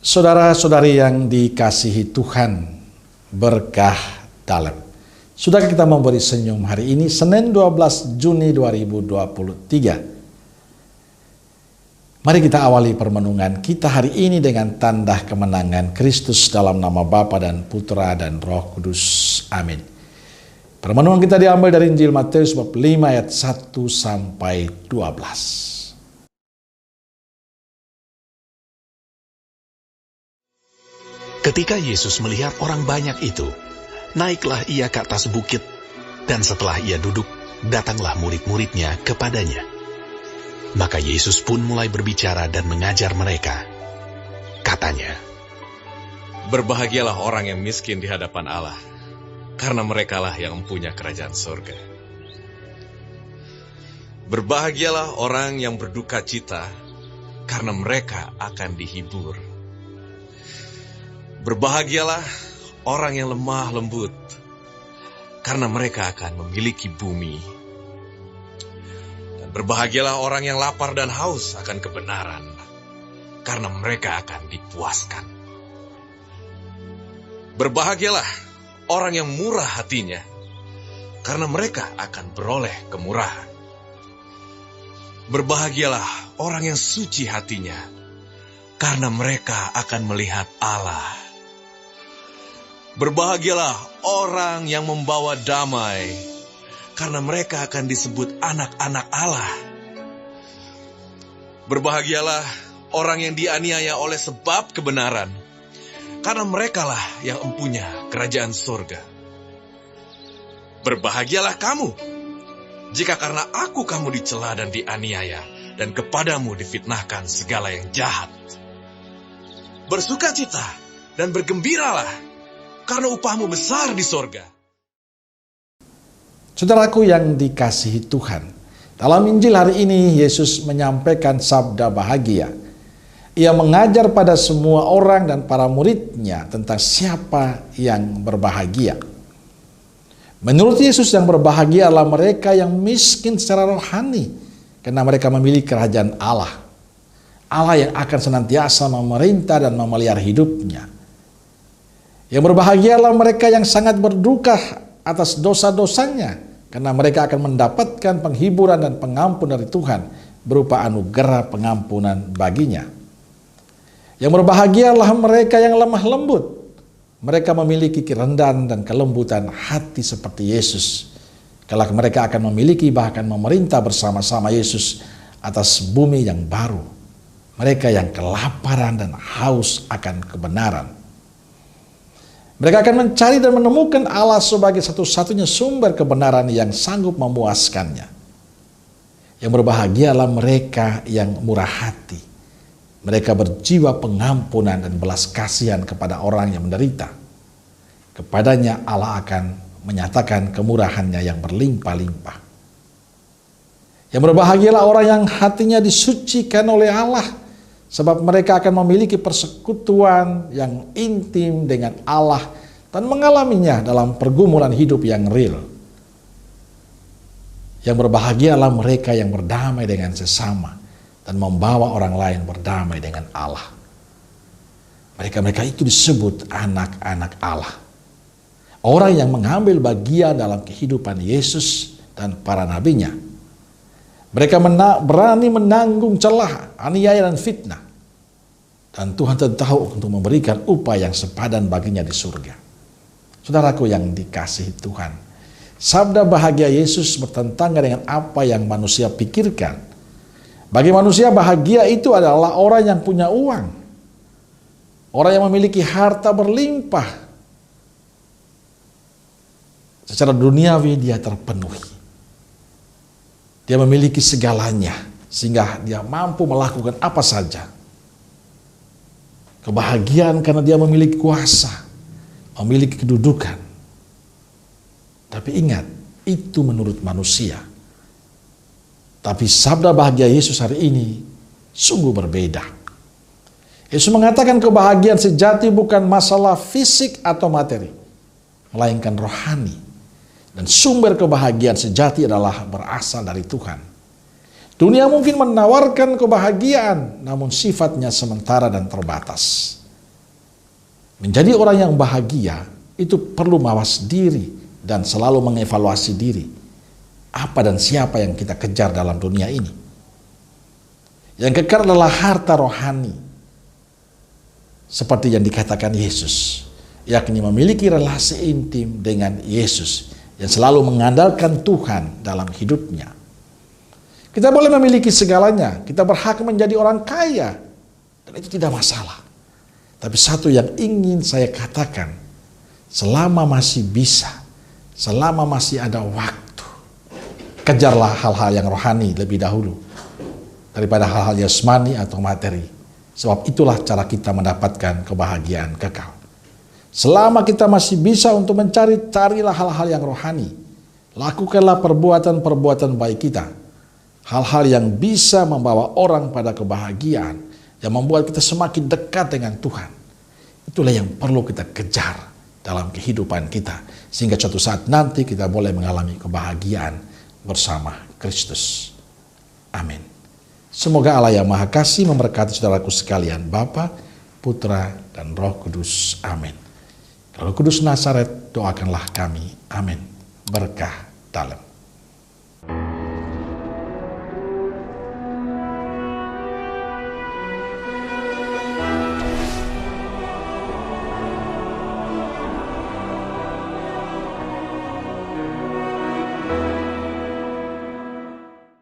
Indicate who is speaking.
Speaker 1: Saudara-saudari yang dikasihi Tuhan, berkah dalam. Sudahkah kita memberi senyum hari ini, Senin 12 Juni 2023. Mari kita awali permenungan kita hari ini dengan tanda kemenangan Kristus dalam nama Bapa dan Putra dan Roh Kudus. Amin. Permenungan kita diambil dari Injil Matius bab 5 ayat 1 sampai 12.
Speaker 2: Ketika Yesus melihat orang banyak itu, naiklah ia ke atas bukit, dan setelah ia duduk, datanglah murid-muridnya kepadanya. Maka Yesus pun mulai berbicara dan mengajar mereka. Katanya,
Speaker 3: "Berbahagialah orang yang miskin di hadapan Allah, karena merekalah yang mempunyai kerajaan surga. Berbahagialah orang yang berduka cita, karena mereka akan dihibur. Berbahagialah orang yang lemah lembut, karena mereka akan memiliki bumi. Dan berbahagialah orang yang lapar dan haus akan kebenaran, karena mereka akan dipuaskan. Berbahagialah orang yang murah hatinya, karena mereka akan beroleh kemurahan. Berbahagialah orang yang suci hatinya, karena mereka akan melihat Allah. Berbahagialah orang yang membawa damai, karena mereka akan disebut anak-anak Allah. Berbahagialah orang yang dianiaya oleh sebab kebenaran, karena merekalah yang mempunyai kerajaan surga. Berbahagialah kamu, jika karena aku kamu dicela dan dianiaya, dan kepadamu difitnahkan segala yang jahat. Bersukacita dan bergembiralah, karena upahmu besar di sorga."
Speaker 1: Saudaraku yang dikasihi Tuhan, dalam Injil hari ini Yesus menyampaikan sabda bahagia. Ia mengajar pada semua orang dan para muridnya tentang siapa yang berbahagia. Menurut Yesus, yang berbahagia adalah mereka yang miskin secara rohani, karena mereka memiliki kerajaan Allah. Allah yang akan senantiasa memerintah dan memelihara hidupnya. Yang berbahagialah mereka yang sangat berduka atas dosa-dosanya, karena mereka akan mendapatkan penghiburan dan pengampunan dari Tuhan berupa anugerah pengampunan baginya. Yang berbahagialah mereka yang lemah lembut. Mereka memiliki kerendahan dan kelembutan hati seperti Yesus. Kelak mereka akan memiliki bahkan memerintah bersama-sama Yesus atas bumi yang baru. Mereka yang kelaparan dan haus akan kebenaran. Mereka akan mencari dan menemukan Allah sebagai satu-satunya sumber kebenaran yang sanggup memuaskannya. Yang berbahagialah mereka yang murah hati. Mereka berjiwa pengampunan dan belas kasihan kepada orang yang menderita. Kepadanya Allah akan menyatakan kemurahannya yang berlimpah-limpah. Yang berbahagialah orang yang hatinya disucikan oleh Allah, sebab mereka akan memiliki persekutuan yang intim dengan Allah dan mengalaminya dalam pergumulan hidup yang real. Yang berbahagialah mereka yang berdamai dengan sesama dan membawa orang lain berdamai dengan Allah. Mereka itu disebut anak-anak Allah. Orang yang mengambil bagian dalam kehidupan Yesus dan para nabinya. Mereka berani menanggung celah, aniaya dan fitnah. Dan Tuhan tahu untuk memberikan upah yang sepadan baginya di surga. Saudaraku yang dikasihi Tuhan, sabda bahagia Yesus bertentangan dengan apa yang manusia pikirkan. Bagi manusia, bahagia itu adalah orang yang punya uang. Orang yang memiliki harta berlimpah. Secara duniawi dia terpenuhi. Dia memiliki segalanya, sehingga dia mampu melakukan apa saja. Kebahagiaan karena dia memiliki kuasa, memiliki kedudukan. Tapi ingat, itu menurut manusia. Tapi sabda bahagia Yesus hari ini sungguh berbeda. Yesus mengatakan kebahagiaan sejati bukan masalah fisik atau materi, melainkan rohani. Dan sumber kebahagiaan sejati adalah berasal dari Tuhan. Dunia mungkin menawarkan kebahagiaan, namun sifatnya sementara dan terbatas. Menjadi orang yang bahagia itu perlu mawas diri dan selalu mengevaluasi diri. Apa dan siapa yang kita kejar dalam dunia ini? Yang kekal adalah harta rohani. Seperti yang dikatakan Yesus, yakni memiliki relasi intim dengan Yesus yang selalu mengandalkan Tuhan dalam hidupnya. Kita boleh memiliki segalanya, kita berhak menjadi orang kaya, dan itu tidak masalah. Tapi satu yang ingin saya katakan, selama masih bisa, selama masih ada waktu, kejarlah hal-hal yang rohani lebih dahulu daripada hal-hal jasmani atau materi. Sebab itulah cara kita mendapatkan kebahagiaan kekal. Selama kita masih bisa untuk carilah hal-hal yang rohani. Lakukanlah perbuatan-perbuatan baik kita. Hal-hal yang bisa membawa orang pada kebahagiaan, yang membuat kita semakin dekat dengan Tuhan. Itulah yang perlu kita kejar dalam kehidupan kita. Sehingga suatu saat nanti kita boleh mengalami kebahagiaan bersama Kristus. Amin. Semoga Allah yang Maha Kasih memberkati saudaraku sekalian, Bapa, Putra, dan Roh Kudus. Amin. Roh Kudus Nazaret, doakanlah kami. Amin. Berkah dalam.